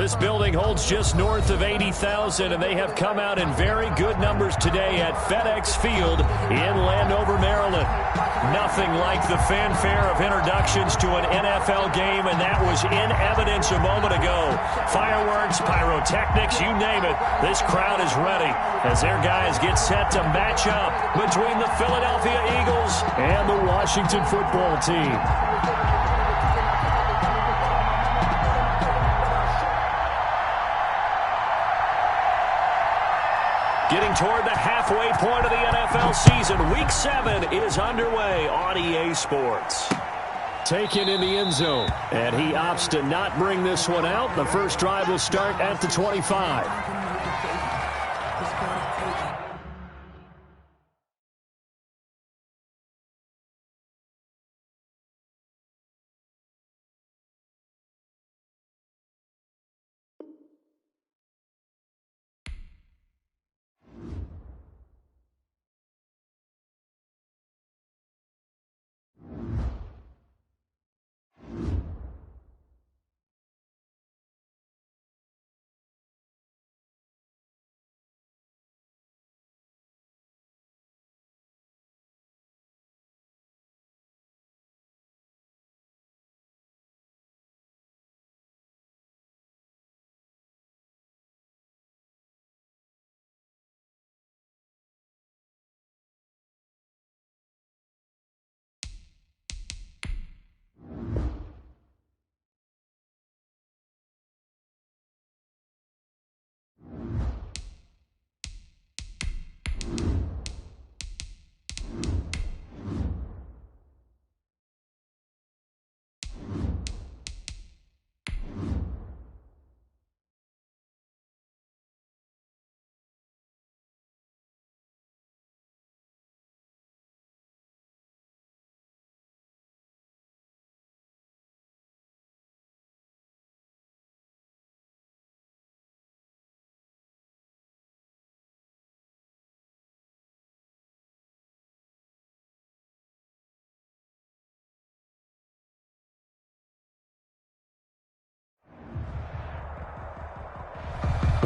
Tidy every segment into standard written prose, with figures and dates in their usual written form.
This building holds just north of 80,000, and they have come out in very good numbers today at FedEx Field in Landover, Maryland. Nothing like the fanfare of introductions to an NFL game, and that was in evidence a moment ago. Fireworks, pyrotechnics, you name it. This crowd is ready as their guys get set to match up between the Philadelphia Eagles and the Washington football team. Getting toward the halfway point of the NFL season, Week 7 is underway on EA Sports. Taken in the end zone, and he opts to not bring this one out. The first drive will start at the 25.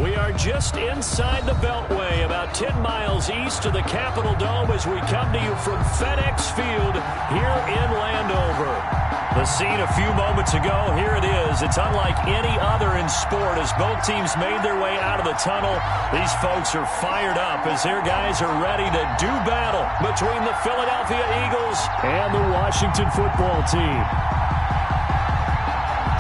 We are just inside the Beltway, about 10 miles east of the Capitol Dome as we come to you from FedEx Field here in Landover. The scene a few moments ago, here it is. It's unlike any other in sport as both teams made their way out of the tunnel. These folks are fired up as their guys are ready to do battle between the Philadelphia Eagles and the Washington football team.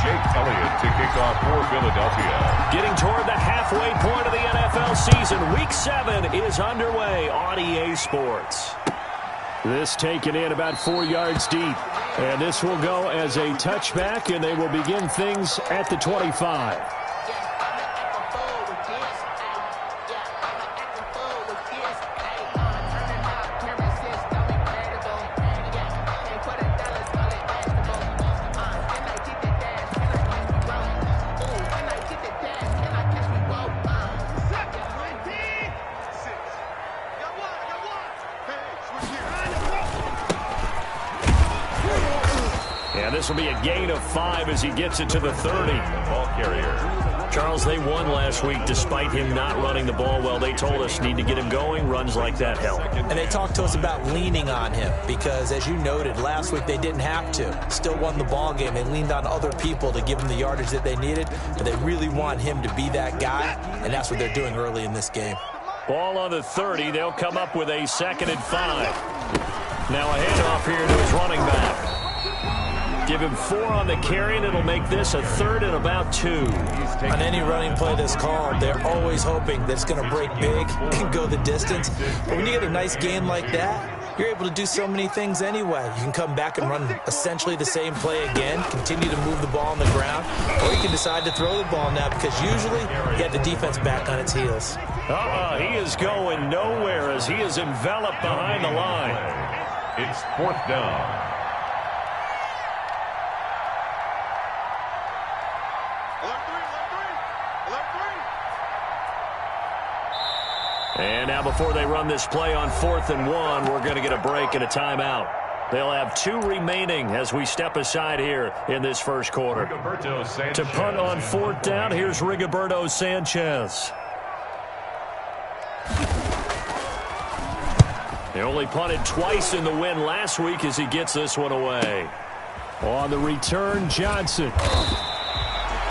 Jake Elliott to kick off for Philadelphia. Getting toward the halfway point of the NFL season, Week 7 is underway on EA Sports. This taken in about 4 yards deep. And this will go as a touchback, and they will begin things at the 25. This will be a gain of 5 as he gets it to the 30. Ball carrier. Charles, they won last week despite him not running the ball well. They told us need to get him going. Runs like that help. And they talked to us about leaning on him because, as you noted, last week they didn't have to. Still won the ball game. They leaned on other people to give them the yardage that they needed. But they really want him to be that guy, and that's what they're doing early in this game. Ball on the 30. They'll come up with a 2nd and 5. Now a handoff here to his running back. Give him 4 on the carry, and it'll make this a 3rd and about 2. On any running play that's called, they're always hoping that it's going to break big and go the distance. But when you get a nice game like that, you're able to do so many things anyway. You can come back and run essentially the same play again, continue to move the ball on the ground, or you can decide to throw the ball now because usually you get the defense back on its heels. He is going nowhere as he is enveloped behind the line. It's 4th down. And now before they run this play on 4th and 1, we're going to get a break and a timeout. They'll have 2 remaining as we step aside here in this first quarter. To punt on 4th down, here's Rigoberto Sanchez. He only punted twice in the win last week as he gets this one away. On the return, Johnson.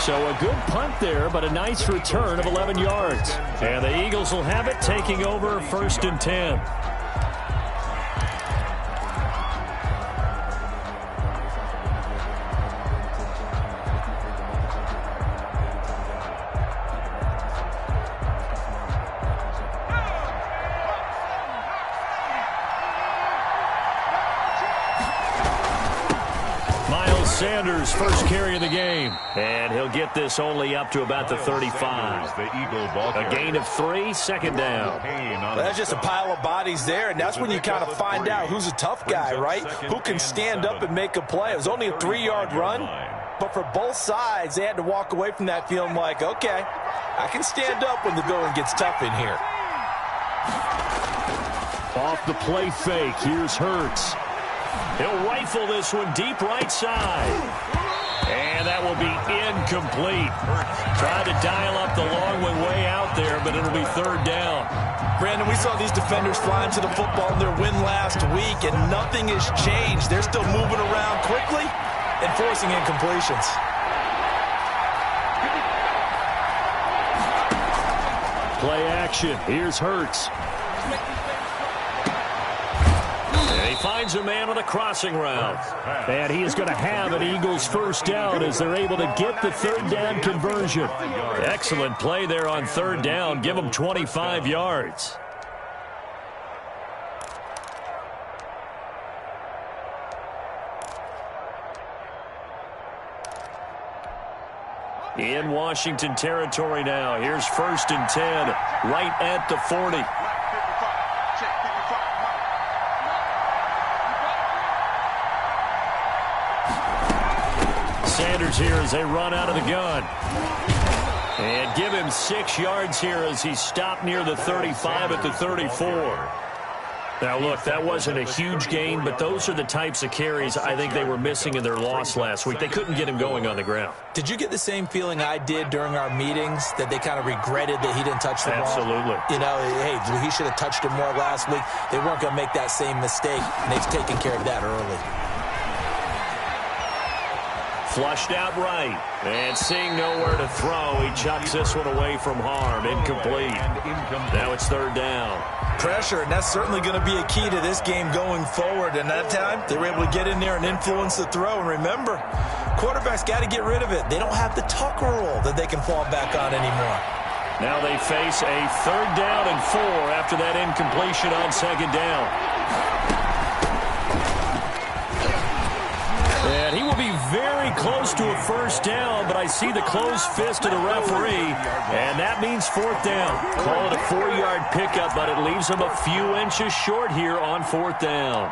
So a good punt there, but a nice return of 11 yards. And the Eagles will have it, taking over 1st and 10. Sanders, first carry of the game. And he'll get this only up to about the 35. A gain of 3, 2nd down. Well, that's just a pile of bodies there, and that's when you kind of find out who's a tough guy, right? Who can stand up and make a play. It was only a 3-yard run, but for both sides, they had to walk away from that feeling like, okay, I can stand up when the going gets tough in here. Off the play fake, here's Hurts. He'll rifle this one deep right side. And that will be incomplete. Tried to dial up the long one way out there, but it'll be 3rd down. Brandon, we saw these defenders flying to the football in their win last week, and nothing has changed. They're still moving around quickly and forcing incompletions. Play action. Here's Hurts. He finds a man on a crossing route. And he is going to have an Eagles 1st down as they're able to get the 3rd down conversion. Excellent play there on 3rd down. Give them 25 yards. In Washington territory now. Here's 1st and 10, right at the 40. Sanders here as they run out of the gun. And give him 6 yards here as he's stopped near the 35 at the 34. Now, look, that wasn't a huge gain, but those are the types of carries I think they were missing in their loss last week. They couldn't get him going on the ground. Did you get the same feeling I did during our meetings, that they kind of regretted that he didn't touch the ball? Absolutely. You know, hey, he should have touched it more last week. They weren't going to make that same mistake, and they've taken care of that early. Flushed out right, and seeing nowhere to throw, he chucks this one away from harm. Incomplete. Now it's 3rd down. Pressure, and that's certainly going to be a key to this game going forward. And that time, they were able to get in there and influence the throw. And remember, quarterbacks got to get rid of it. They don't have the Tucker rule that they can fall back on anymore. Now they face a 3rd down and 4 after that incompletion on 2nd down. And he will be very close to a 1st down, but I see the closed fist of the referee, and that means 4th down. Call it a 4-yard pickup, but it leaves him a few inches short here on 4th down.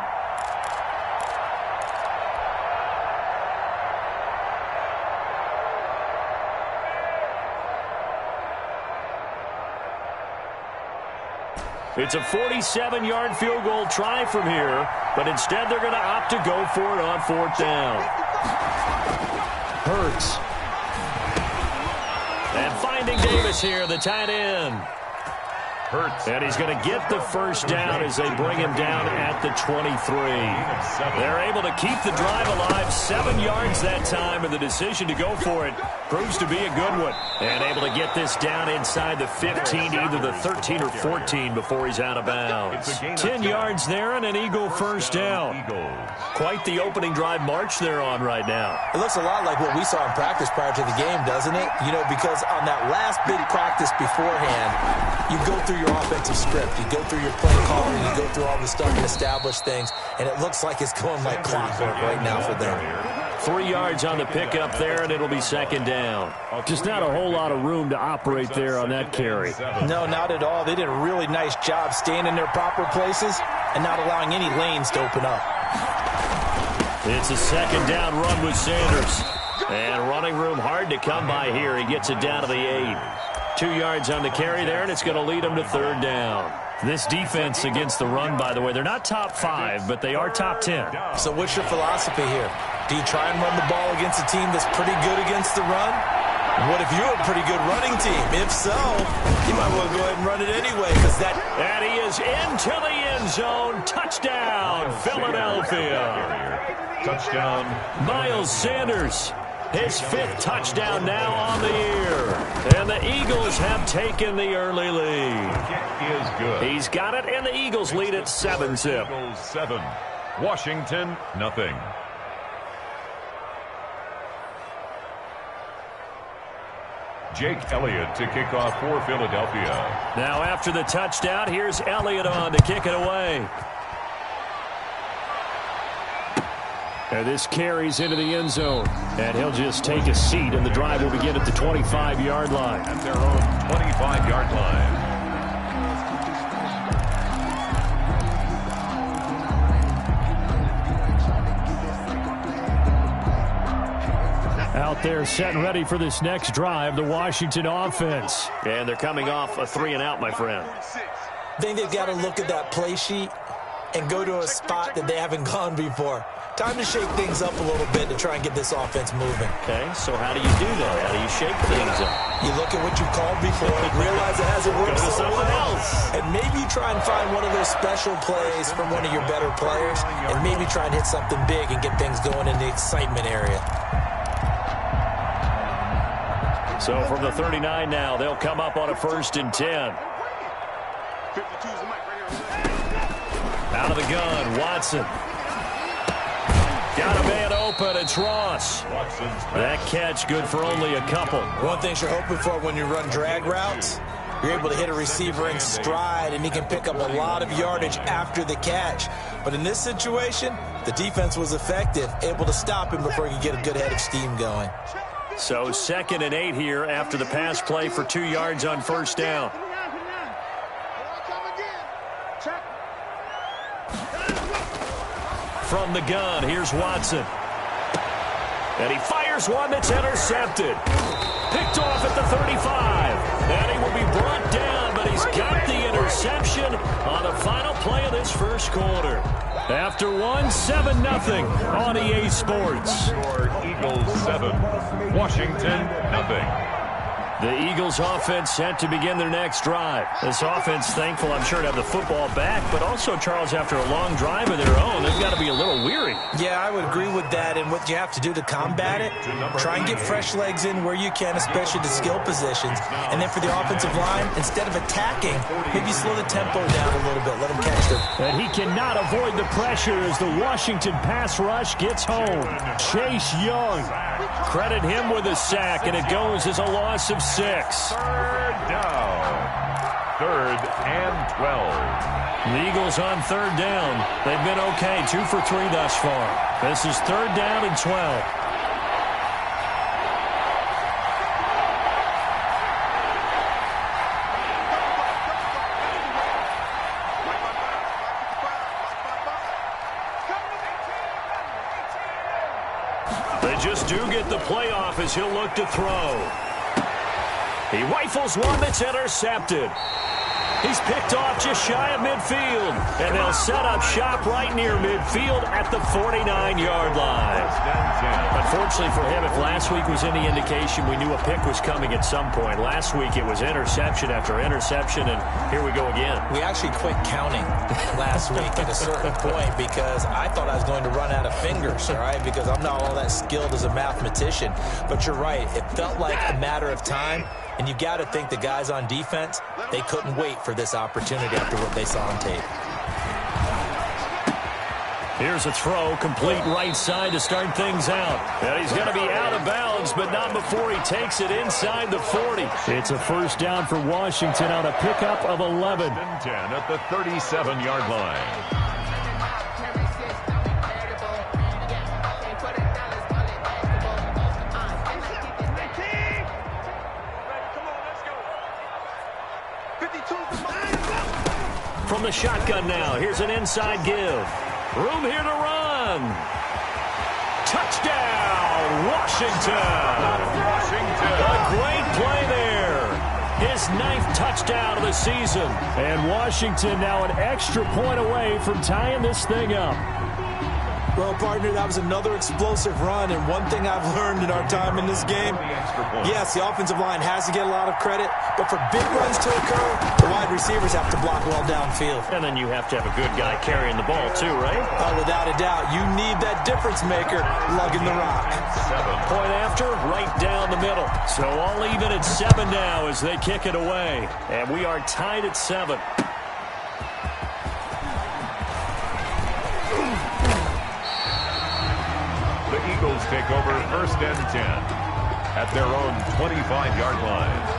It's a 47-yard field goal try from here, but instead they're going to opt to go for it on 4th down. Hurts. And finding Davis here, the tight end. Hurts. And he's going to get the 1st down as they bring him down at the 23. They're able to keep the drive alive, 7 yards that time, and the decision to go for it proves to be a good one. And able to get this down inside the 15, either the 13 or 14 before he's out of bounds. 10 yards there and an Eagle 1st down. Quite the opening drive march they're on right now. It looks a lot like what we saw in practice prior to the game, doesn't it? You know, because on that last big practice beforehand, you go through your offensive script, you go through your play calling, you go through all the stuff and establish things, and it looks like it's going like clockwork right now for them. 3 yards on the pickup there, and it'll be 2nd down. Just not a whole lot of room to operate there on that carry. No, not at all. They did a really nice job staying in their proper places and not allowing any lanes to open up. It's a 2nd down run with Sanders. And running room hard to come by here. He gets it down to the 8. 2 yards on the carry there, and it's going to lead him to 3rd down. This defense against the run, by the way, they're not top 5, but they are top 10. So what's your philosophy here? Do you try and run the ball against a team that's pretty good against the run? What if you're a pretty good running team? If so, you might want to go ahead and run it anyway, because that... And he is into the end zone. Touchdown, Philadelphia. Touchdown. Miles Sanders, his 5th touchdown now on the year. And the Eagles have taken the early lead. Kick is good. He's got it, and the Eagles lead at 7-zip. Eagles 7. Washington, nothing. Jake Elliott to kick off for Philadelphia. Now after the touchdown, here's Elliott on to kick it away. And this carries into the end zone. And he'll just take a seat, and the drive will begin at the 25-yard line. At their own 25-yard line. Out there set and ready for this next drive, the Washington offense. And they're coming off a 3-and-out, my friend. I think they've got to look at that play sheet and go to a spot that they haven't gone before. Time to shake things up a little bit to try and get this offense moving. Okay, so how do you do that? How do you shake things up? You look at what you've called before and realize it hasn't worked Go to so something well. else. And maybe you try and find one of those special plays from one of your better players and maybe try and hit something big and get things going in the excitement area. So from the 39 now, they'll come up on a 1st and 10. Out of the gun, Watson. Got a man open, it's Ross. That catch good for only a couple. One thing you're hoping for when you run drag routes, you're able to hit a receiver in stride, and he can pick up a lot of yardage after the catch. But in this situation, the defense was effective, able to stop him before he could get a good head of steam going. So 2nd and 8 here after the pass play for 2 yards on 1st down. From the gun, here's Watson. And he fires one that's intercepted. Picked off at the 35. And he will be brought down, but he's got the interception on the final play of this first quarter. After 7-0 on EA Sports. Score Eagles 7. Washington, nothing. The Eagles offense set to begin their next drive. This offense thankful, I'm sure, to have the football back, but also, Charles, after a long drive of their own, they've got to be a little weary. Yeah, I would agree with that, and what you have to do to combat it, try and get fresh legs in where you can, especially the skill positions. And then for the offensive line, instead of attacking, maybe slow the tempo down a little bit, let them catch them. And he cannot avoid the pressure as the Washington pass rush gets home. Chase Young, credit him with a sack, and it goes as a loss of 6. 3rd down. 3rd and 12. The Eagles on 3rd down. They've been okay, 2 for 3 thus far. This is 3rd down and 12. They just do get the playoff as he'll look to throw. He rifles one that's intercepted. He's picked off just shy of midfield. And they'll set up shop right near midfield at the 49-yard line. Unfortunately for him, if last week was any indication, we knew a pick was coming at some point. Last week it was interception after interception, and here we go again. We actually quit counting last week at a certain point because I thought I was going to run out of fingers, all right, because I'm not all that skilled as a mathematician. But you're right. It felt like a matter of time. And you got to think the guys on defense, they couldn't wait for this opportunity after what they saw on tape. Here's a throw, complete right side to start things out. And he's going to be out of bounds, but not before he takes it inside the 40. It's a 1st down for Washington on a pickup of 11. 10 at the 37-yard line. From the shotgun now, here's an inside give. Room here to run. Touchdown, Washington. A great play there. his 9th touchdown of the season. And Washington now an extra point away from tying this thing up. Well, partner, that was another explosive run, and one thing I've learned in our time in this game, yes, the offensive line has to get a lot of credit, but for big runs to occur, the wide receivers have to block well downfield. And then you have to have a good guy carrying the ball, too, right? Oh, without a doubt. You need that difference maker lugging the rock. Point after, right down the middle. So all even at 7 now as they kick it away. And we are tied at 7. The Eagles take over 1st and 10 at their own 25-yard line.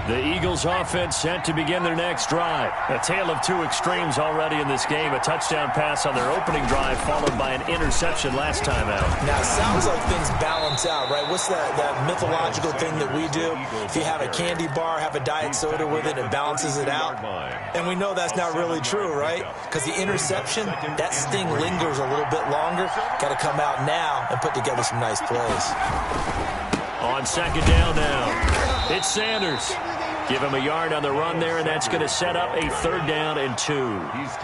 The Eagles offense set to begin their next drive. A tale of two extremes already in this game. A touchdown pass on their opening drive followed by an interception last time out. Now, it sounds like things balance out, right? What's that mythological thing that we do? If you have a candy bar, have a diet soda with it, it balances it out. And we know that's not really true, right? Because the interception, that sting lingers a little bit longer. Got to come out now and put together some nice plays. On 2nd down now, it's Sanders. Give him a yard on the run there, and that's going to set up a 3rd down and 2.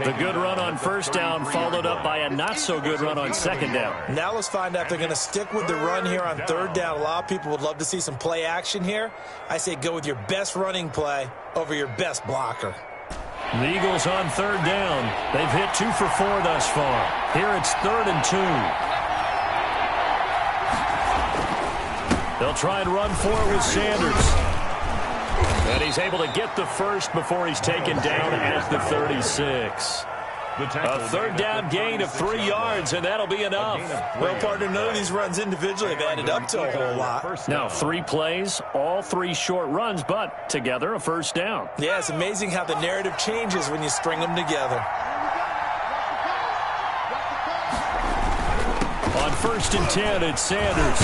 The good run on 1st down followed up by a not-so-good run on 2nd down. Now let's find out if they're going to stick with the run here on 3rd down. A lot of people would love to see some play action here. I say go with your best running play over your best blocker. The Eagles on 3rd down. They've hit 2 for 4 thus far. Here it's 3rd and 2. They'll try and run for it with Sanders. And he's able to get the first before he's taken down at the 36. A 3rd down gain of 3 yards, and that'll be enough. Well, partner, none of these runs individually have added up to a whole lot. Now, 3 plays, all 3 short runs, but together a 1st down. Yeah, it's amazing how the narrative changes when you string them together. On 1st and 10, it's Sanders.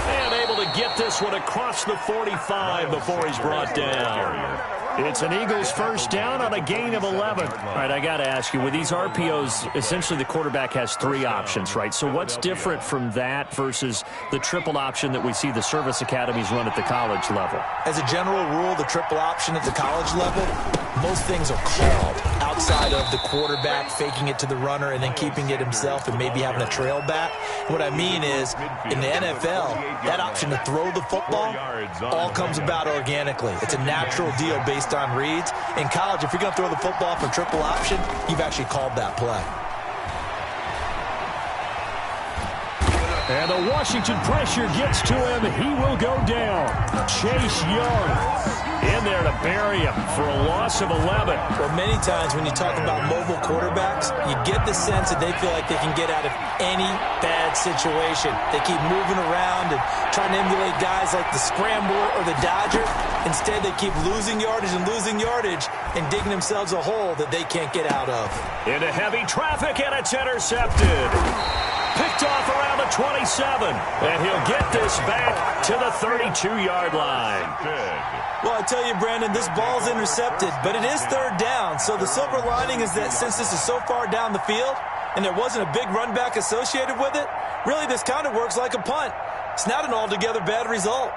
And able to get this one across the 45 before he's brought down. It's an Eagles 1st down on a gain of 11. All right, I got to ask you, with these RPOs, essentially the quarterback has 3 options, right? So what's different from that versus the triple option that we see the service academies run at the college level? As a general rule, the triple option at the college level, most things are called outside of the quarterback faking it to the runner and then keeping it himself and maybe having a trail back. What I mean is, in the NFL, that option to throw the football all comes about organically. It's a natural deal based on reads. In college, if you're going to throw the football for triple option, you've actually called that play. And the Washington pressure gets to him. He will go down. Chase Young in there to bury him for a loss of 11. Well, many times when you talk about mobile quarterbacks, you get the sense that they feel like they can get out of any bad situation. They keep moving around and trying to emulate guys like the Scrambler or the Dodger. Instead, they keep losing yardage and digging themselves a hole that they can't get out of. Into heavy traffic, and it's intercepted. Picked off around the 27, and he'll get this back to the 32-yard line. Well, I tell you, Brandon, this ball's intercepted, but it is 3rd down. So the silver lining is that since this is so far down the field and there wasn't a big run back associated with it, really this kind of works like a punt. It's not an altogether bad result.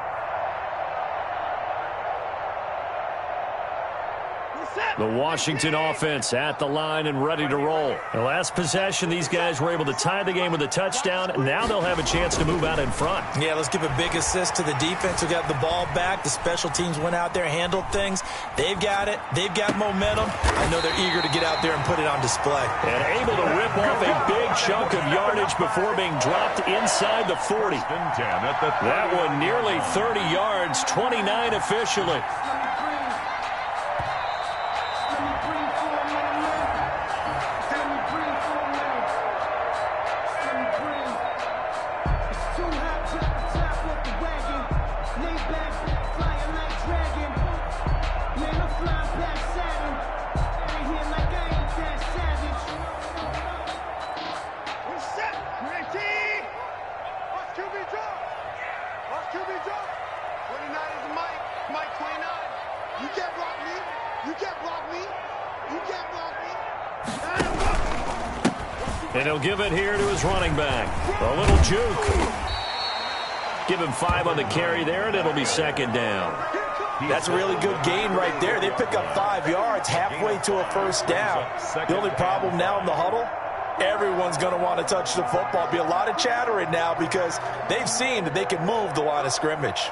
The Washington offense at the line and ready to roll. The last possession, these guys were able to tie the game with a touchdown. Now they'll have a chance to move out in front. Yeah, let's give a big assist to the defense who got the ball back. The special teams went out there, handled things. They've got it. They've got momentum. I know they're eager to get out there and put it on display. And able to rip off a big chunk of yardage before being dropped inside the 40. That one nearly 30 yards, 29 officially. And he'll give it here to his running back. A little juke. Give him 5 on the carry there, and it'll be second down. That's a really good gain right there. They pick up 5 yards halfway to a first down. The only problem now in the huddle, everyone's going to want to touch the football. Be a lot of chattering now because they've seen that they can move the line of scrimmage.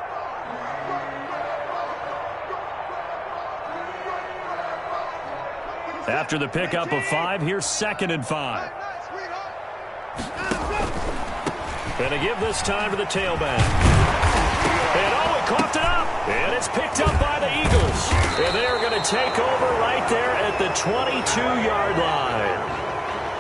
After the pickup of 5, here's 2nd and 5. And to give this time to the tailback. And he coughed it up. And it's picked up by the Eagles. And they're going to take over right there at the 22-yard line.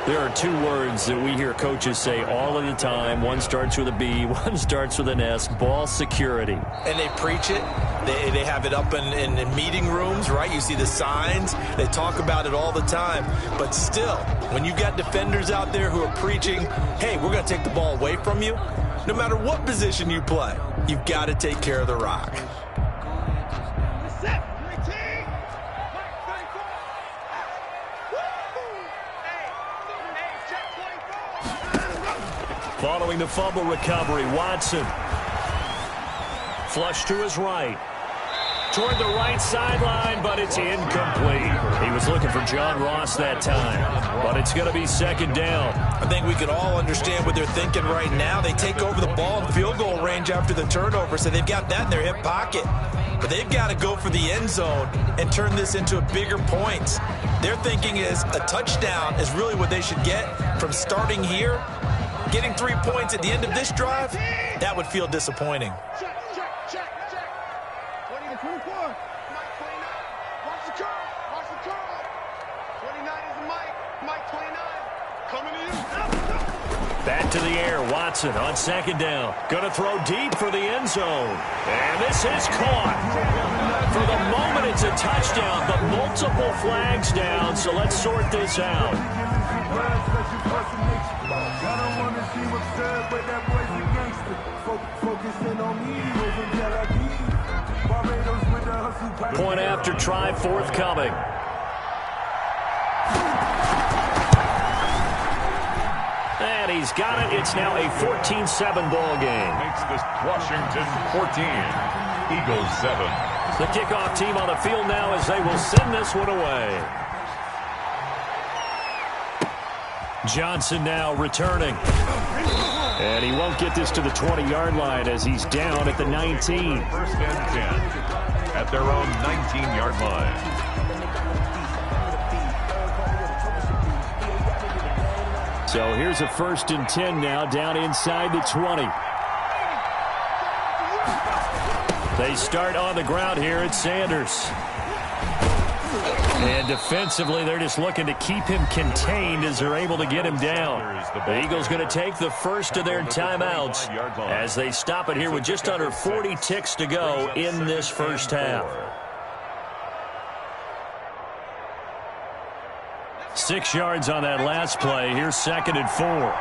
There are 2 words that we hear coaches say all of the time. One starts with a B, one starts with an S, ball security. And they preach it. They have it up in meeting rooms, right? You see the signs. They talk about it all the time. But still, when you got defenders out there who are preaching, hey, we're going to take the ball away from you, no matter what position you play, you've got to take care of the rock. Following the fumble recovery, Watson. Flush to his right. Toward the right sideline, but it's incomplete. He was looking for John Ross that time, but it's going to be second down. I think we can all understand what they're thinking right now. They take over the ball in field goal range after the turnover, so they've got that in their hip pocket. But they've got to go for the end zone and turn this into a bigger point. Their thinking is a touchdown is really what they should get from starting here. Getting 3 points at the end of this drive, that would feel disappointing. Check. 20 to 24. Mike 29. Watch the curl. 29 is Mike 29. Coming to you. Back to the air. Watson on second down. Going to throw deep for the end zone. And this is caught. For the moment, it's a touchdown, but multiple flags down, so let's sort this out. Point after try forthcoming. And he's got it. It's now a 14-7 ball game. Makes this Washington 14, Eagles 7. The kickoff team on the field now as they will send this one away. Johnson now returning. And he won't get this to the 20-yard line as he's down at the 19. First and 10 at their own 19-yard line. So here's a 1st and 10 now down inside the 20. They start on the ground here at Sanders. And defensively, they're just looking to keep him contained as they're able to get him down. The Eagles going to take the first of their timeouts as they stop it here with just under 40 ticks to go in this first half. 6 yards on that last play. Here's 2nd and 4.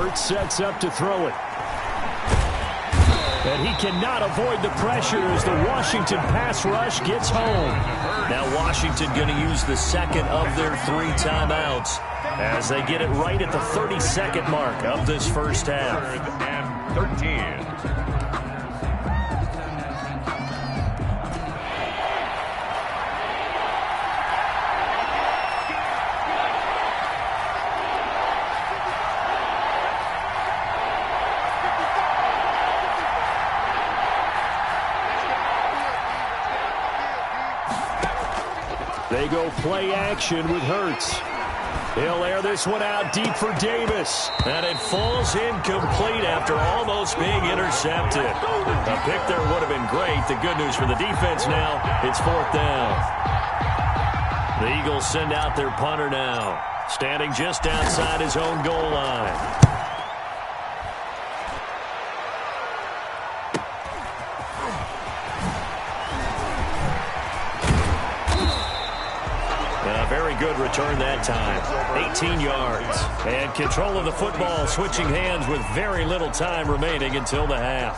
Hurts sets up to throw it. And he cannot avoid the pressure as the Washington pass rush gets home. Now Washington going to use the second of their 3 timeouts as they get it right at the 32nd mark of this first half. 3rd and 13. They go play action with Hurts. He'll air this one out deep for Davis. And it falls incomplete after almost being intercepted. A pick there would have been great. The good news for the defense now, it's 4th down. The Eagles send out their punter now, standing just outside his own goal line. Very good return that time. 18 yards. And control of the football, switching hands with very little time remaining until the half.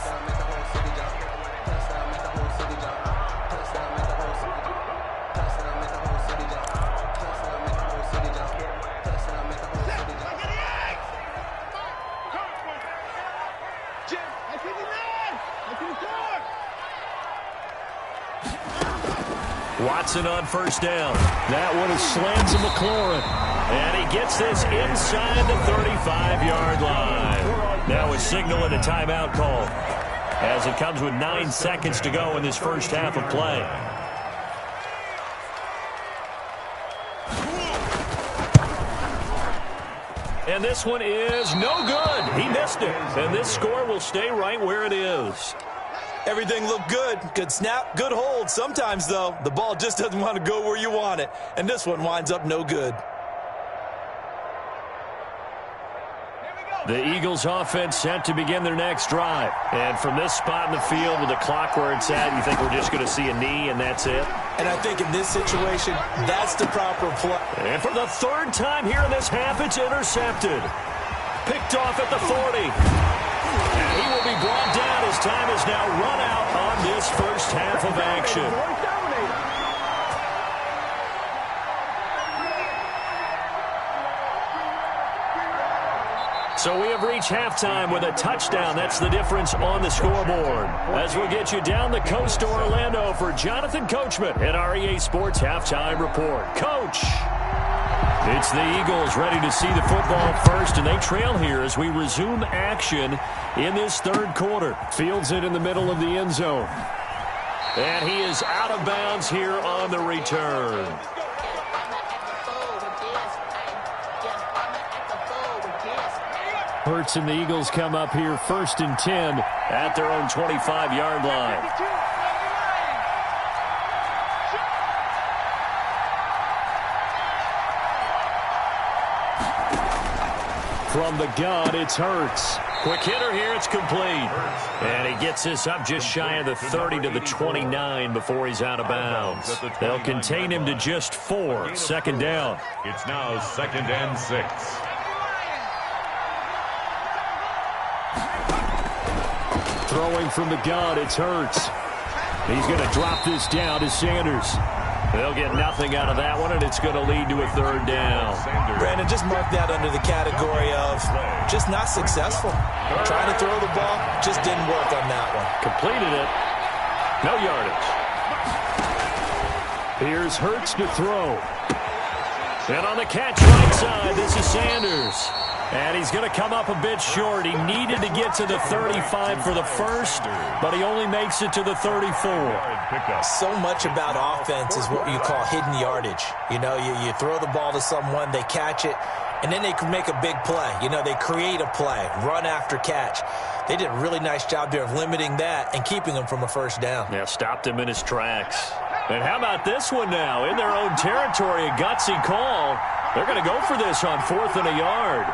Watson on first down. That one is slammed to McLaurin. And he gets this inside the 35-yard line. Now a signal and a timeout call, as it comes with 9 seconds to go in this first half of play. And this one is no good. He missed it. And this score will stay right where it is. Everything looked good. Good snap, good hold. Sometimes, though, the ball just doesn't want to go where you want it. And this one winds up no good. The Eagles offense set to begin their next drive. And from this spot in the field with the clock where it's at, you think we're just going to see a knee and that's it? And I think in this situation, that's the proper play. And for the third time here in this half, it's intercepted. Picked off at the 40. And he will be brought down as time is now run out on this first half of action. So we have reached halftime with a touchdown. That's the difference on the scoreboard. As we'll get you down the coast to Orlando for Jonathan Coachman at our EA Sports Halftime Report. Coach! It's the Eagles ready to see the football first, and they trail here as we resume action in this third quarter. Fields it in the middle of the end zone. And he is out of bounds here on the return. Hurts and the Eagles come up here 1st and 10 at their own 25-yard line. From the gun, it's Hurts. Quick hitter here, it's complete. And he gets this up just shy of the 30 to the 29 before he's out of bounds. They'll contain him to just 4. 2nd down. It's now 2nd and 6. Throwing from the gun, it's Hurts. He's going to drop this down to Sanders. They'll get nothing out of that one, and it's going to lead to a 3rd down. Brandon, just mark that under the category of just not successful. Trying to throw the ball, just didn't work on that one. Completed it. No yardage. Here's Hurts to throw. And on the catch right side, this is Sanders. And he's going to come up a bit short. He needed to get to the 35 for the first, but he only makes it to the 34. So much about offense is what you call hidden yardage. You know, you throw the ball to someone, they catch it, and then they can make a big play. You know, they create a play, run after catch. They did a really nice job there of limiting that and keeping him from a 1st down. Yeah, stopped him in his tracks. And how about this one now? In their own territory, a gutsy call. They're going to go for this on 4th and a yard.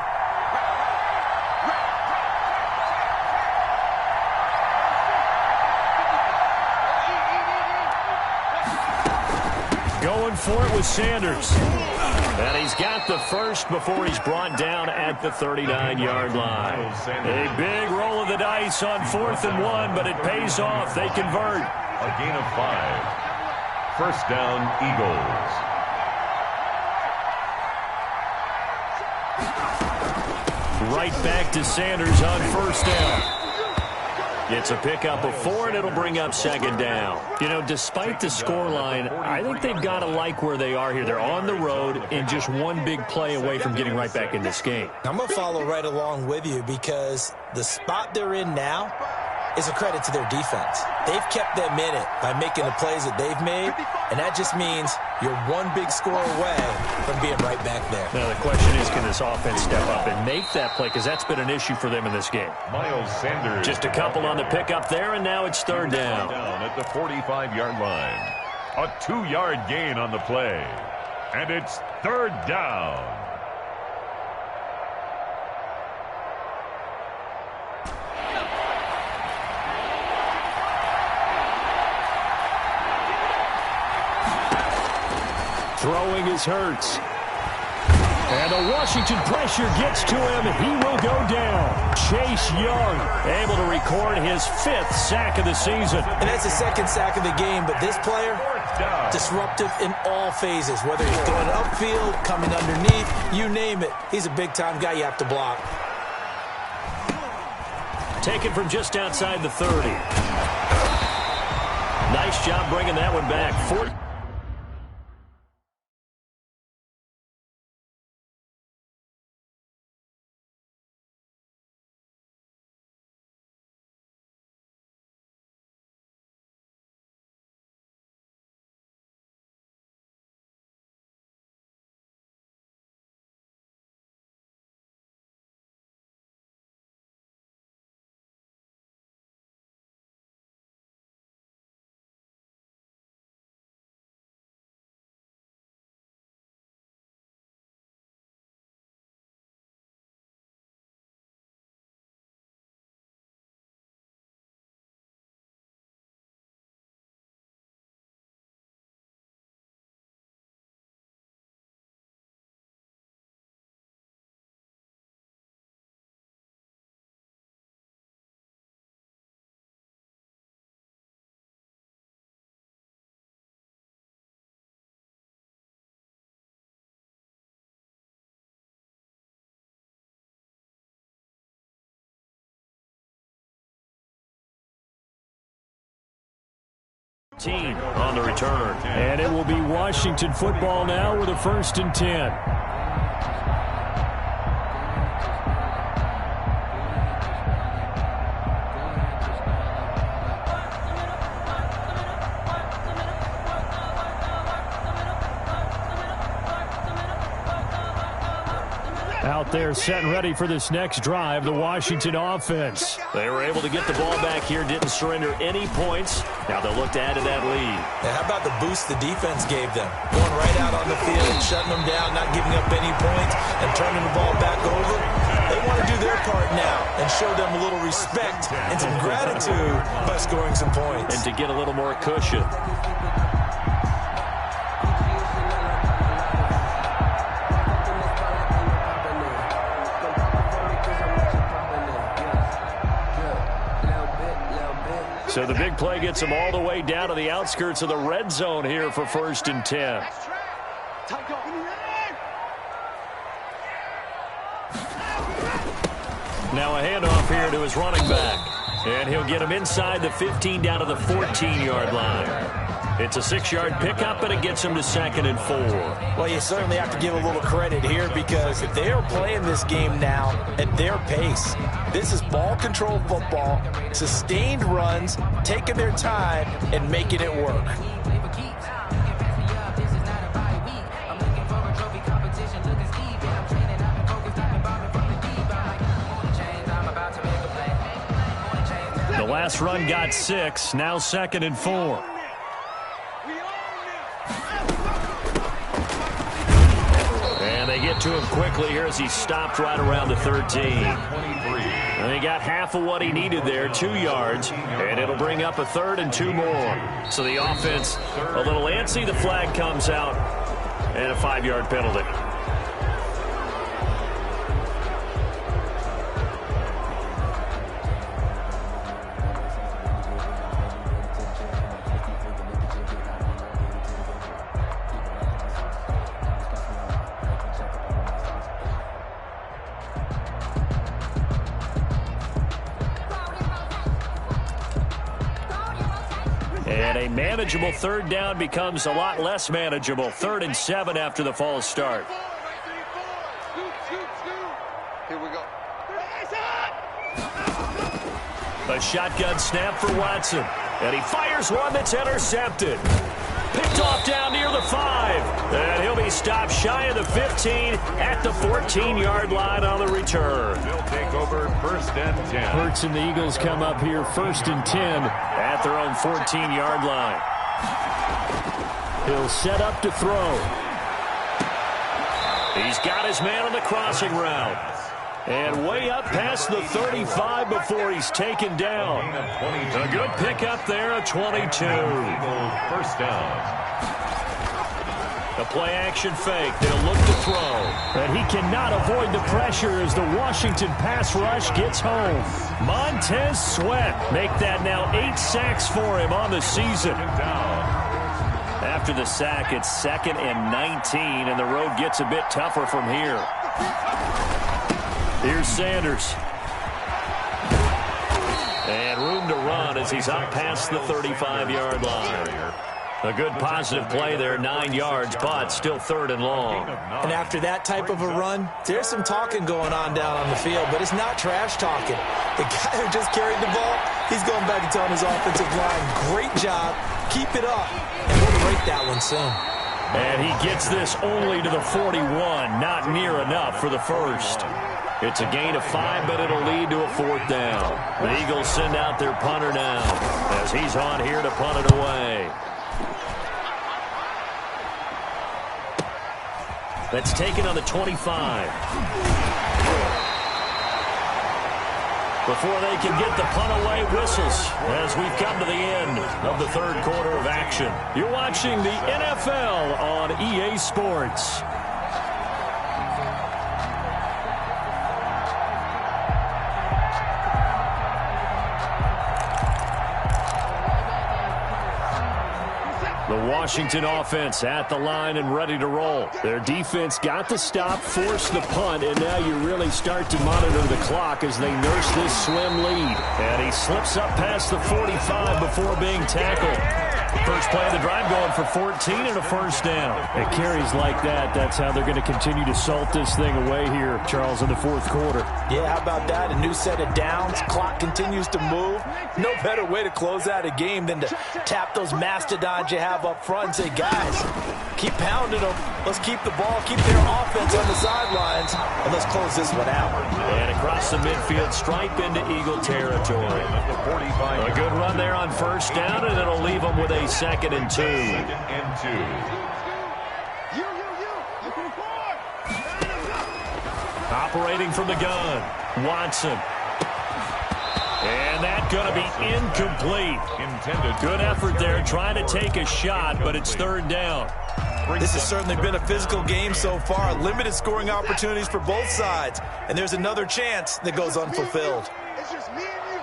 Going for it with Sanders. And he's got the first before he's brought down at the 39-yard line. A big roll of the dice on 4th and 1, but it pays off. They convert. A gain of 5. 1st down, Eagles. Right back to Sanders on 1st down. It's a pickup of 4, and it'll bring up 2nd down. You know, despite the scoreline, I think they've got to like where they are here. They're on the road and just one big play away from getting right back in this game. I'm going to follow right along with you because the spot they're in now is a credit to their defense. They've kept them in it by making the plays that they've made, and that just means you're one big score away from being right back there. Now, the question is, can this offense step up and make that play? Because that's been an issue for them in this game. Miles Sanders. Just a couple on the pickup there, and now it's 3rd down. Down at the 45-yard line. A 2-yard gain on the play. And it's 3rd down. Throwing is Hurts. And the Washington pressure gets to him. He will go down. Chase Young able to record his 5th sack of the season. And that's the 2nd sack of the game, but this player, down. Disruptive in all phases, whether he's going upfield, coming underneath, you name it. He's a big-time guy you have to block. Taken from just outside the 30. Nice job bringing that one back. 40. Team on the return. And it will be Washington football now with a 1st and 10. Out there set and ready for this next drive, the Washington offense. They were able to get the ball back here, didn't surrender any points. Now they'll look to add to that lead. And how about the boost the defense gave them? Going right out on the field, shutting them down, not giving up any points, and turning the ball back over. They want to do their part now and show them a little respect and some gratitude by scoring some points. And to get a little more cushion. So the big play gets them all the way down to the outskirts of the red zone here for 1st and 10. Now a handoff here to his running back. And he'll get him inside the 15 down to the 14-yard line. It's a 6-yard pickup, and it gets him to 2nd and 4. Well, you certainly have to give a little credit here because they are playing this game now at their pace. This is ball control football, sustained runs, taking their time, and making it work. The last run got 6, now 2nd and 4. And they get to him quickly here as he stopped right around the 13. And he got half of what he needed there, 2 yards, and it'll bring up a 3rd and 2 more. So the offense a little antsy. The flag comes out, and a 5-yard penalty. And a manageable 3rd down becomes a lot less manageable. 3rd and 7 after the false start. Here we go. A shotgun snap for Watson. And he fires one that's intercepted. Picked off down near the 5. And he'll be stopped shy of the 15 at the 14-yard line on the return. They'll take over 1st and 10. Hurts and the Eagles come up here 1st and 10 at their own 14-yard line. He'll set up to throw. He's got his man on the crossing route. And way up past the 35 before he's taken down. A good pickup there at 22. 1st down. A play-action fake. They'll look to throw. And he cannot avoid the pressure as the Washington pass rush gets home. Montez Sweat make that now 8 sacks for him on the season. after the sack, it's 2nd and 19, and the road gets a bit tougher from here. Here's Sanders. And room to run as he's up past the 35-yard line. A good positive play there, 9 yards, but still 3rd and long. And after that type of a run, there's some talking going on down on the field, but it's not trash talking. The guy who just carried the ball, he's going back and telling his offensive line, great job, keep it up, and we'll break that one soon. And he gets this only to the 41, not near enough for the first. It's a gain of 5, but it'll lead to a 4th down. The Eagles send out their punter now as he's on here to punt it away. That's taken on the 25. Before they can get the punt away, whistles as we've come to the end of the 3rd quarter of action. You're watching the NFL on EA Sports. The Washington offense at the line and ready to roll. Their defense got the stop, forced the punt, and now you really start to monitor the clock as they nurse this swim lead. And he slips up past the 45 before being tackled. First play of the drive going for 14 and a 1st down. It carries like that. That's how they're going to continue to salt this thing away here, Charles, in the 4th quarter. Yeah, how about that? A new set of downs. Clock continues to move. No better way to close out a game than to tap those mastodons you have up front and say, guys, keep pounding them. Let's keep the ball, keep their offense on the sidelines, and let's close this one out. And across the midfield stripe into Eagle territory. A good run there on 1st down, and it'll leave them with a 2nd and 2. Operating from the gun, Watson. And that's going to be incomplete. Good effort there, trying to take a shot, but it's 3rd down. This has certainly been a physical game so far. Limited scoring opportunities for both sides. And there's another chance that goes unfulfilled. It's just me and you.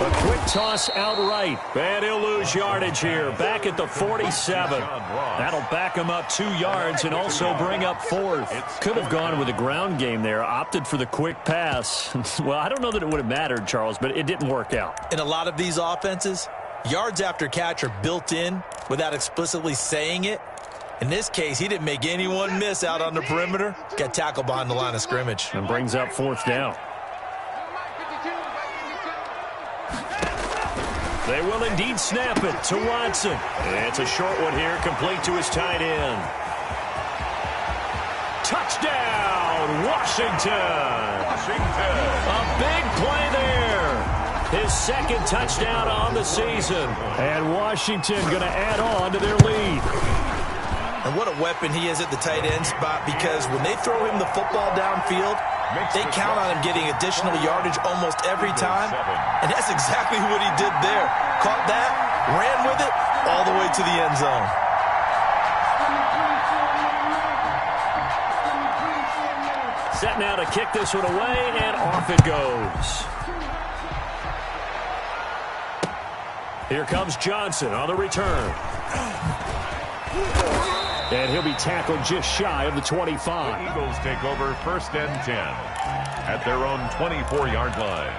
A quick toss outright. And he'll lose yardage here. Back at the 47. That'll back him up 2 yards and also bring up 4th. Could have gone with a ground game there. Opted for the quick pass. Well, I don't know that it would have mattered, Charles, but it didn't work out. In a lot of these offenses, yards after catch are built in without explicitly saying it. In this case, he didn't make anyone miss out on the perimeter. Got tackled behind the line of scrimmage. And brings up 4th down. They will indeed snap it to Watson. It's a short one here, complete to his tight end. Touchdown, Washington. A big play there. His 2nd touchdown on the season. And Washington going to add on to their lead. And what a weapon he is at the tight end spot, because when they throw him the football downfield, they count on him getting additional yardage almost every time. And that's exactly what he did there. Caught that, ran with it, all the way to the end zone. Set now to kick this one away, and off it goes. Here comes Johnson on the return. And he'll be tackled just shy of the 25. The Eagles take over 1st and 10 at their own 24-yard line.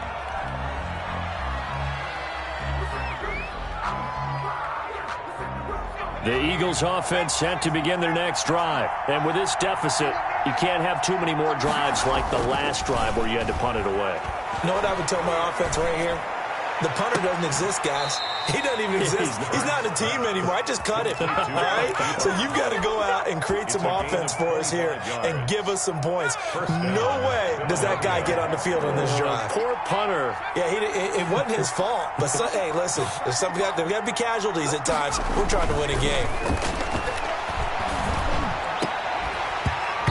The Eagles offense set to begin their next drive. And with this deficit, you can't have too many more drives like the last drive where you had to punt it away. You know what I would tell my offense right here? The punter doesn't exist, guys. He doesn't even exist. He's not a team anymore. I just cut him. All right? So you've got to go out and create some offense for us here and give us some points. No way does that guy get on the field on this drive. Poor punter. Yeah, it wasn't his fault. But, hey, listen, there's got to be casualties at times. We're trying to win a game.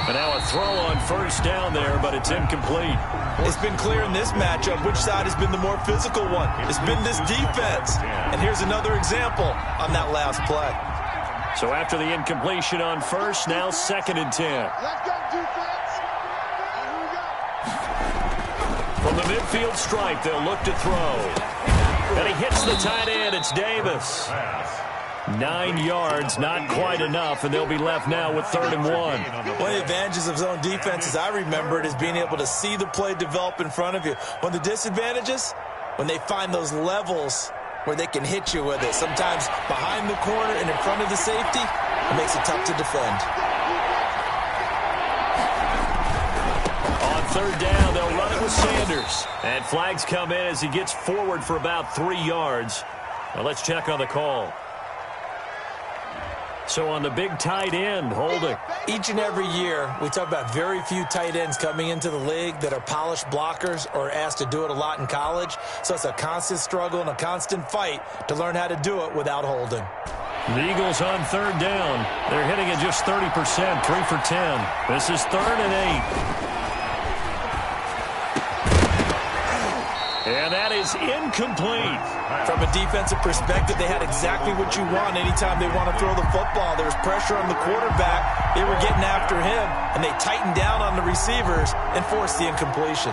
And now a throw on 1st down there, but it's incomplete. It's been clear in this matchup which side has been the more physical one. It's been this defense. And here's another example on that last play. So after the incompletion on 1st, now 2nd and 10. Let's go, defense. Here we go. From the midfield stripe, they'll look to throw. And he hits the tight end. It's Davis. 9 yards, not quite enough, and they'll be left now with 3rd and 1. One of the advantages of zone defense, as I remember it, is being able to see the play develop in front of you. One of the disadvantages, when they find those levels where they can hit you with it, sometimes behind the corner and in front of the safety, it makes it tough to defend. On 3rd down, they'll run it with Sanders. And flags come in as he gets forward for about 3 yards. Now let's check on the call. So on the big tight end, holding. Each and every year, we talk about very few tight ends coming into the league that are polished blockers or asked to do it a lot in college. So it's a constant struggle and a constant fight to learn how to do it without holding. The Eagles on 3rd down. They're hitting at just 30%, 3 for 10. This is 3rd and 8. And that is incomplete. From a defensive perspective, they had exactly what you want anytime they want to throw the football. There was pressure on the quarterback. They were getting after him, and they tightened down on the receivers and forced the incompletion.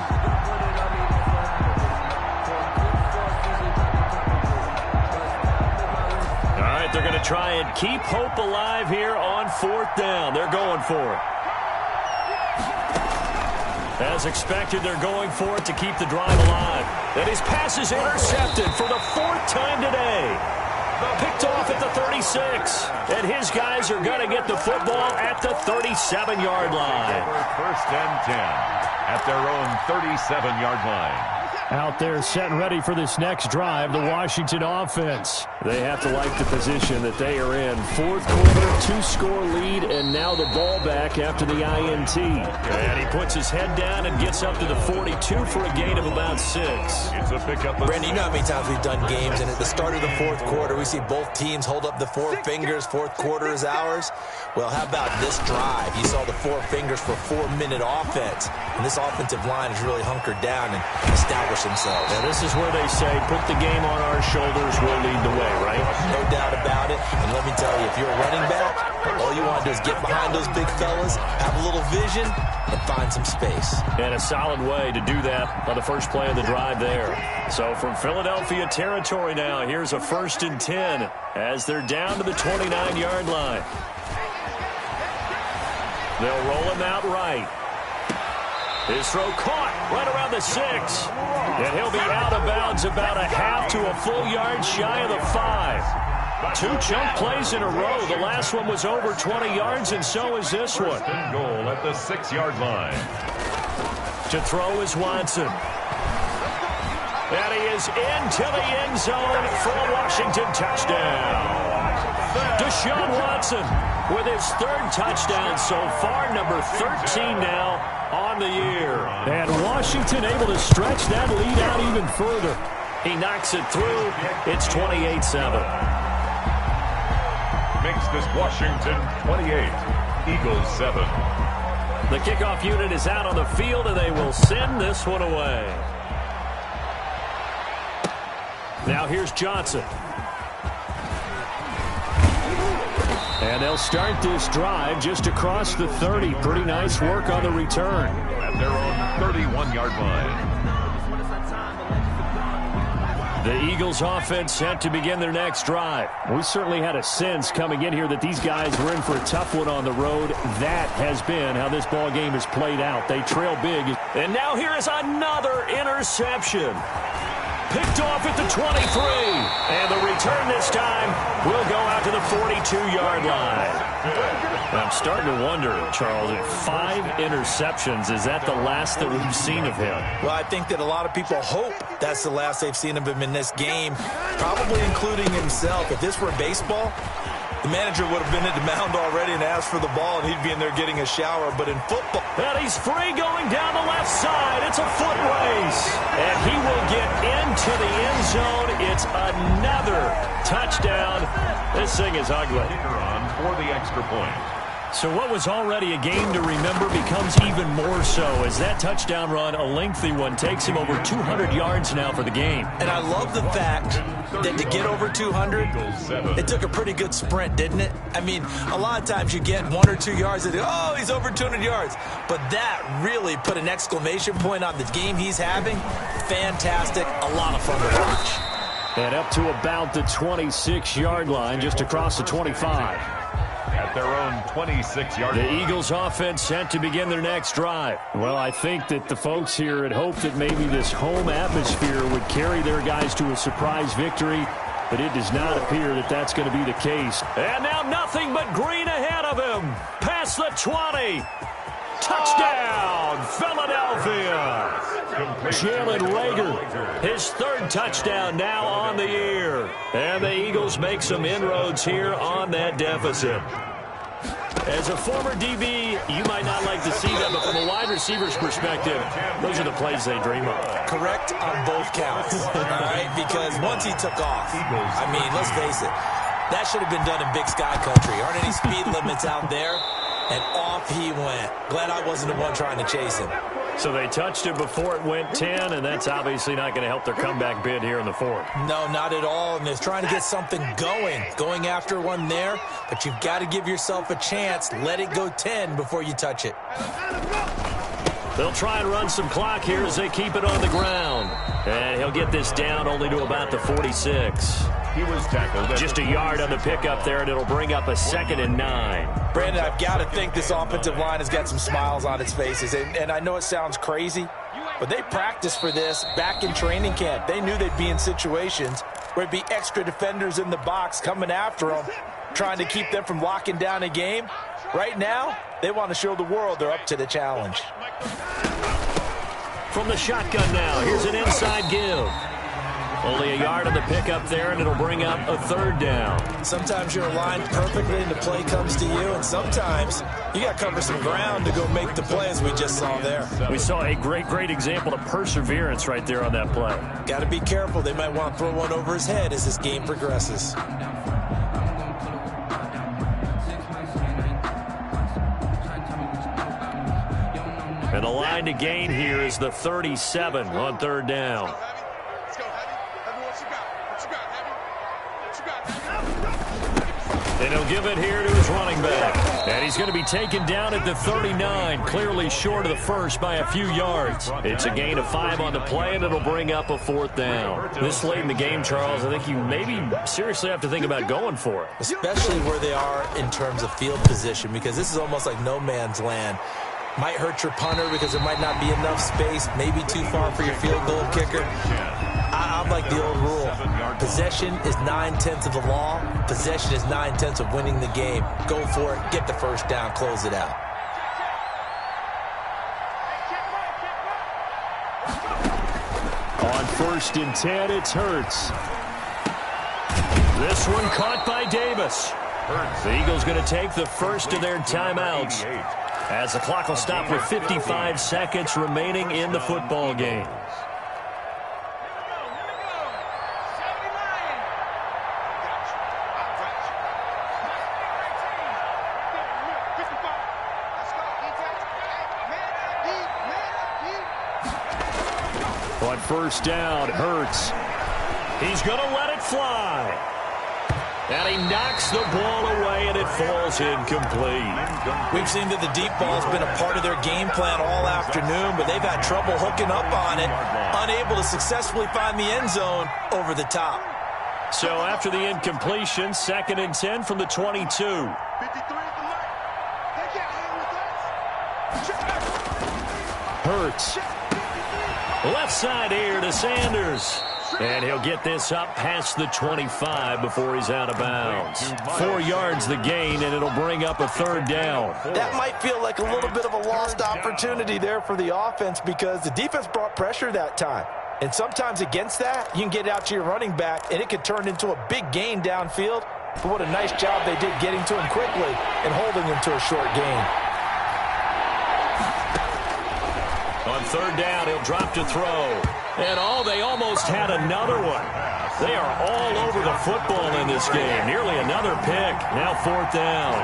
All right, they're going to try and keep hope alive here on 4th down. They're going for it. As expected, they're going for it to keep the drive alive. And his pass is intercepted for the 4th time today. Picked off at the 36. And his guys are going to get the football at the 37-yard line. 1st and 10 at their own 37-yard line. Out there set and ready for this next drive, the Washington offense. They have to like the position that they are in. 4th quarter, 2-score lead, and now the ball back after the INT. And he puts his head down and gets up to the 42 for a gain of about 6. It's a pickup. Brandon, you know how many times we've done games, and at the start of the 4th quarter, we see both teams hold up the 4 fingers. 4th quarter is ours. Well, how about this drive? You saw the 4 fingers for 4-minute offense, and this offensive line has really hunkered down and established themselves. And this is where they say, put the game on our shoulders, we'll lead the way, right? No doubt about it. And let me tell you, if you're a running back, all you want to do is get behind those big fellas, have a little vision, and find some space. And a solid way to do that on the first play of the drive there. So from Philadelphia territory now, here's a 1st and 10 as they're down to the 29-yard line. They'll roll him out right. His throw caught right around the 6. And he'll be out of bounds about a half to a full yard shy of the 5. 2 chunk plays in a row. The last one was over 20 yards, and so is this one. Goal at the 6-yard line. To throw is Watson. And he is into the end zone for a Washington touchdown. Deshaun Watson with his 3rd touchdown so far, number 13 now on the year. And Washington able to stretch that lead out even further. He knocks it through. It's 28-7. Makes this Washington 28, Eagles 7. The kickoff unit is out on the field, and they will send this one away. Now here's Johnson. And they'll start this drive just across the 30. Pretty nice work on the return. At their own 31-yard line. The Eagles offense set to begin their next drive. We certainly had a sense coming in here that these guys were in for a tough one on the road. That has been how this ball game has played out. They trail big. And now here is another interception. Picked off at the 23. And the return this time will go out to the 42-yard line. I'm starting to wonder, Charles, if 5 interceptions, is that the last that we've seen of him? Well, I think that a lot of people hope that's the last they've seen of him in this game, probably including himself. If this were baseball, the manager would have been at the mound already and asked for the ball, and he'd be in there getting a shower. But in football... And he's free going down the left side. It's a foot race. And he will get into the end zone. It's another touchdown. This thing is ugly. On for the extra point. So what was already a game to remember becomes even more so as that touchdown run, a lengthy one, takes him over 200 yards now for the game. And I love the fact that to get over 200, it took a pretty good sprint, didn't it? I mean, a lot of times you get 1 or 2 yards and oh, he's over 200 yards. But that really put an exclamation point on the game he's having. Fantastic. A lot of fun to watch. And up to about the 26-yard line, just across the 25. At their own 26-yard line. The Eagles offense set to begin their next drive. Well, I think that the folks here had hoped that maybe this home atmosphere would carry their guys to a surprise victory, but it does not appear that that's going to be the case. And now nothing but green ahead of him. Past the 20. Touchdown, Philadelphia. Jalen Reagor, his third touchdown now on the year. And the Eagles make some inroads here on that deficit. As a former DB, you might not like to see that, but from a wide receiver's perspective, those are the plays they dream of. Correct on both counts, all right? Because once he took off, I mean, let's face it, that should have been done in Big Sky Country. Aren't any speed limits out there? And off he went. Glad I wasn't the one trying to chase him. So they touched it before it went 10, and that's obviously not going to help their comeback bid here in the fourth. No, not at all, and they're trying to get something going after one there, but you've got to give yourself a chance. Let it go 10 before you touch it. They'll try and run some clock here as they keep it on the ground. And he'll get this down only to about the 46. He was tackled. Just a yard on the pickup there, and it'll bring up a 2nd and 9. Brandon, I've got to think this offensive line has got some smiles on its faces. And I know it sounds crazy, but they practiced for this back in training camp. They knew they'd be in situations where it'd be extra defenders in the box coming after them, trying to keep them from locking down a game. Right now, they want to show the world they're up to the challenge. From the shotgun now, here's an inside give. Only a yard on the pickup there, and it'll bring up a 3rd down. Sometimes you're aligned perfectly and the play comes to you, and sometimes you got to cover some ground to go make the play, as we just saw there. We saw a great example of perseverance right there on that play. Got to be careful. They might want to throw one over his head as this game progresses. And the line to gain here is the 37 on 3rd down. And he'll give it here to his running back. And he's going to be taken down at the 39, clearly short of the first by a few yards. It's a gain of 5 on the play, and it'll bring up a 4th down. This late in the game, Charles, I think you maybe seriously have to think about going for it. Especially where they are in terms of field position, because this is almost like no man's land. Might hurt your punter because there might not be enough space, maybe too far for your field goal kicker. I'm like the old rule. Possession is 9/10 of the law. Possession is 9/10 of winning the game. Go for it. Get the first down. Close it out. On 1st and 10, it's Hurts. This one caught by Davis. The Eagles going to take the first of their timeouts, as the clock will stop with 55 seconds remaining in the football game. On 1st down, Hurts. He's going to let it fly. And he knocks the ball away, and it falls incomplete. We've seen that the deep ball's been a part of their game plan all afternoon, but they've had trouble hooking up on it, unable to successfully find the end zone over the top. So after the incompletion, 2nd and 10 from the 22. Hurts. Left side here to Sanders. And he'll get this up past the 25 before he's out of bounds. 4 yards the gain, and it'll bring up a 3rd down. That might feel like a little bit of a lost opportunity there for the offense, because the defense brought pressure that time. And sometimes against that, you can get out to your running back, and it could turn into a big gain downfield. But what a nice job they did getting to him quickly and holding him to a short gain. On 3rd down, he'll drop to throw. And they almost had another one. They are all over the football in this game. Nearly another pick. Now 4th down.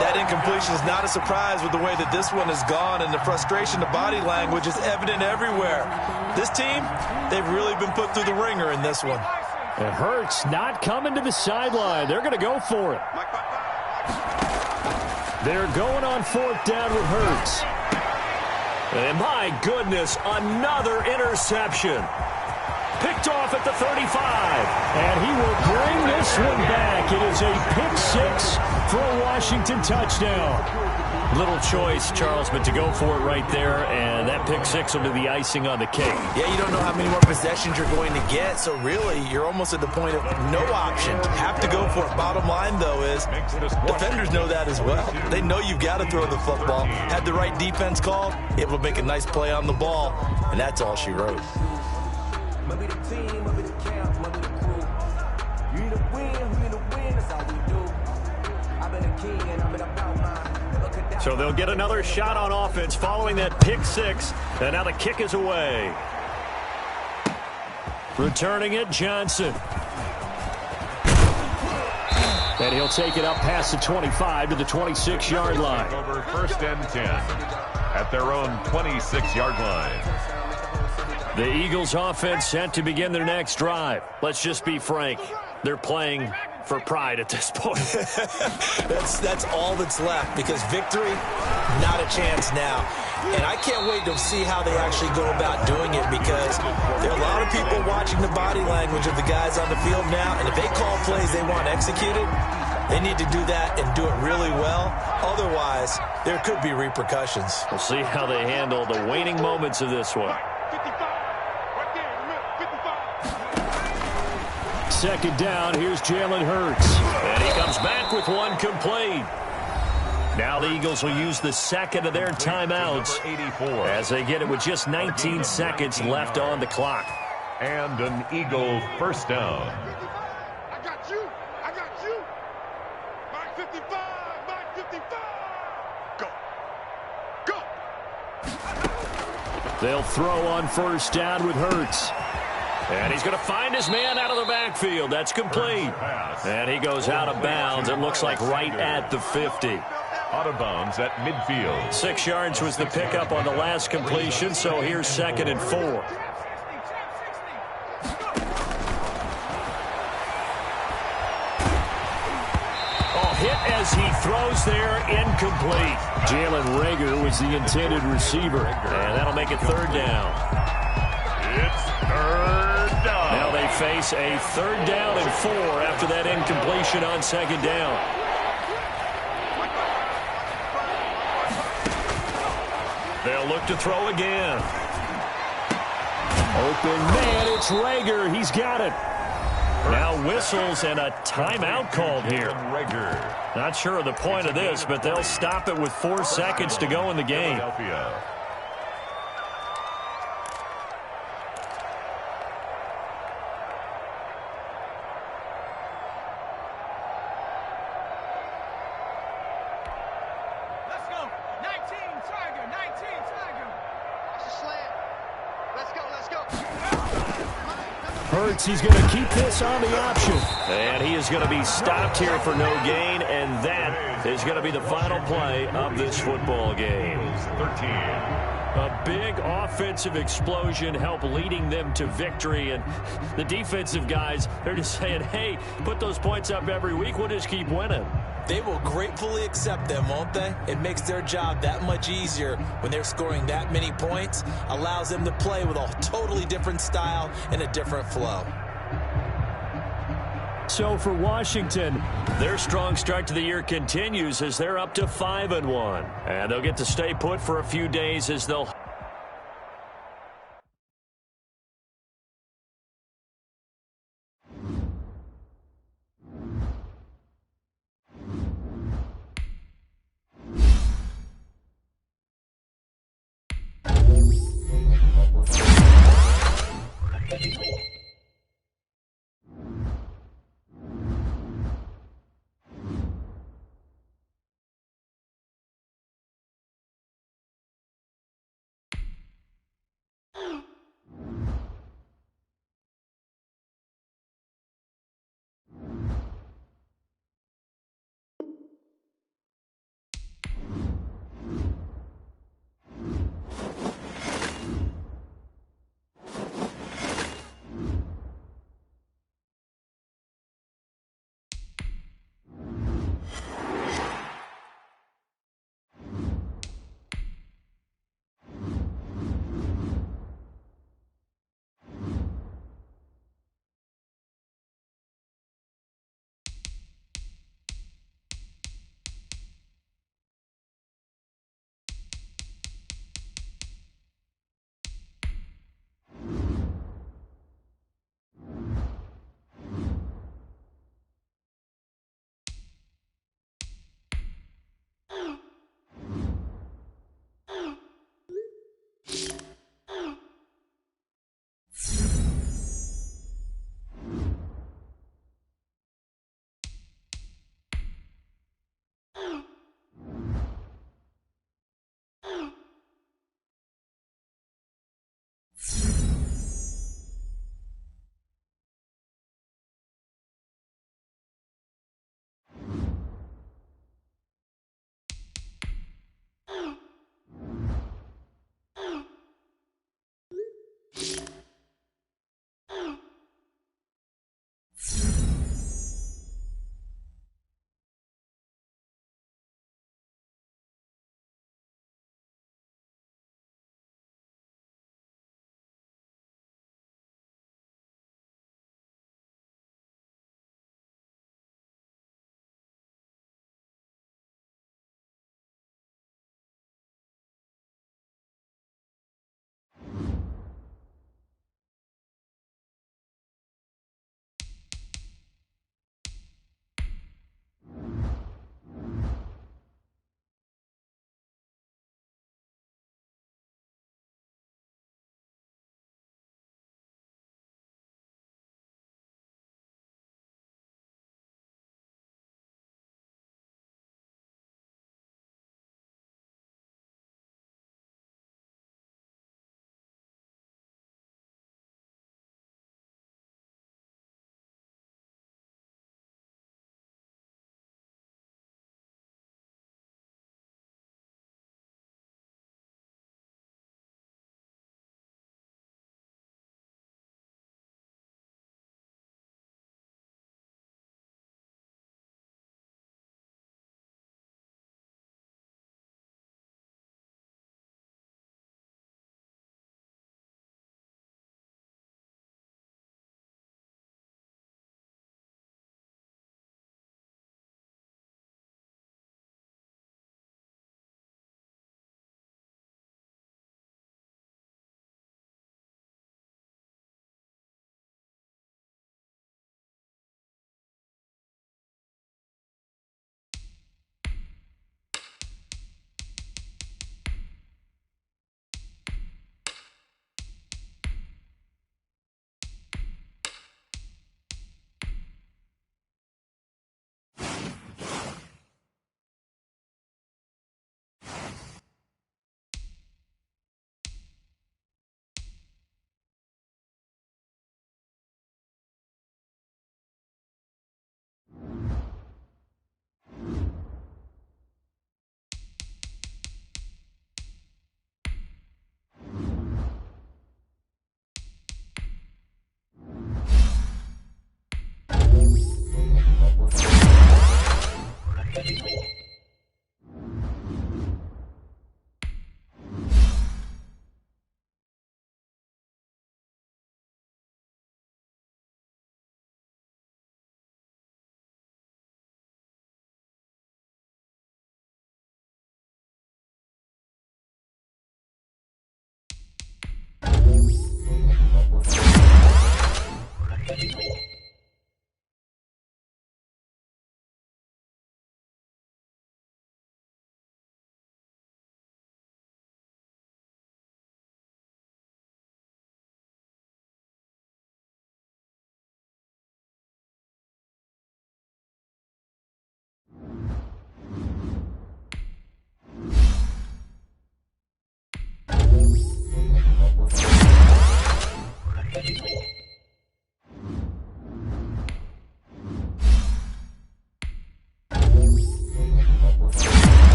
That incompletion is not a surprise with the way that this one has gone, and the frustration, the body language is evident everywhere. This team, they've really been put through the ringer in this one. It hurts not coming to the sideline. They're going to go for it. They're going on 4th down with Hurts. And my goodness, another interception. picked off at the 35. And he will bring this one back. It is a pick six for a Washington touchdown. Little choice, Charles, but to go for it right there, and that pick six will be the icing on the cake. Yeah, you don't know how many more possessions you're going to get, so really you're almost at the point of no option. Have to go for it. Bottom line, though, is defenders know that as well. They know you've got to throw the football. Had the right defense called, able to make a nice play on the ball, and that's all she wrote. Maybe the team, maybe the camp, maybe the crew. You need to win, that's all we do. I've been a king and I've been about mine. So they'll get another shot on offense following that pick six, and now the kick is away. Returning it, Johnson. And he'll take it up past the 25 to the 26-yard line. Over 1st and 10 at their own 26-yard line. The Eagles offense set to begin their next drive. Let's just be frank. They're playing for pride at this point. That's all that's left, because victory, not a chance now. And I can't wait to see how they actually go about doing it, because there are a lot of people watching the body language of the guys on the field now, and if they call plays they want executed, they need to do that and do it really well. Otherwise, there could be repercussions. We'll see how they handle the waning moments of this one. Second down, here's Jalen Hurts. And he comes back with one complete. Now the Eagles will use the second of their timeouts as they get it with just 19 seconds left on the clock. And an Eagle first down. I got you. Mark 55. Go. They'll throw on first down with Hurts. And he's going to find his man out of the backfield. That's complete. And he goes out of bounds. It looks like right at the 50. Out of bounds at midfield. 6 yards was the pickup on the last completion, so here's 2nd and 4. Oh, hit as he throws there, incomplete. Jalen Reagor was the intended receiver, and that'll make it 3rd down. It's 3rd down. Now they face a 3rd down and 4 after that incompletion on 2nd down. They'll look to throw again. Open man, it's Reagor. He's got it. Now whistles and a timeout called here. Not sure of the point of this, but they'll stop it with 4 seconds to go in the game. Hurts, he's going to keep this on the option. And he is going to be stopped here for no gain, and that is going to be the final play of this football game. 13. A big offensive explosion helped leading them to victory, and the defensive guys, they're just saying, hey, put those points up every week, we'll just keep winning. They will gratefully accept them, won't they? It makes their job that much easier when they're scoring that many points. Allows them to play with a totally different style and a different flow. So for Washington, their strong start to the year continues as they're up to 5-1. And they'll get to stay put for a few days as they'll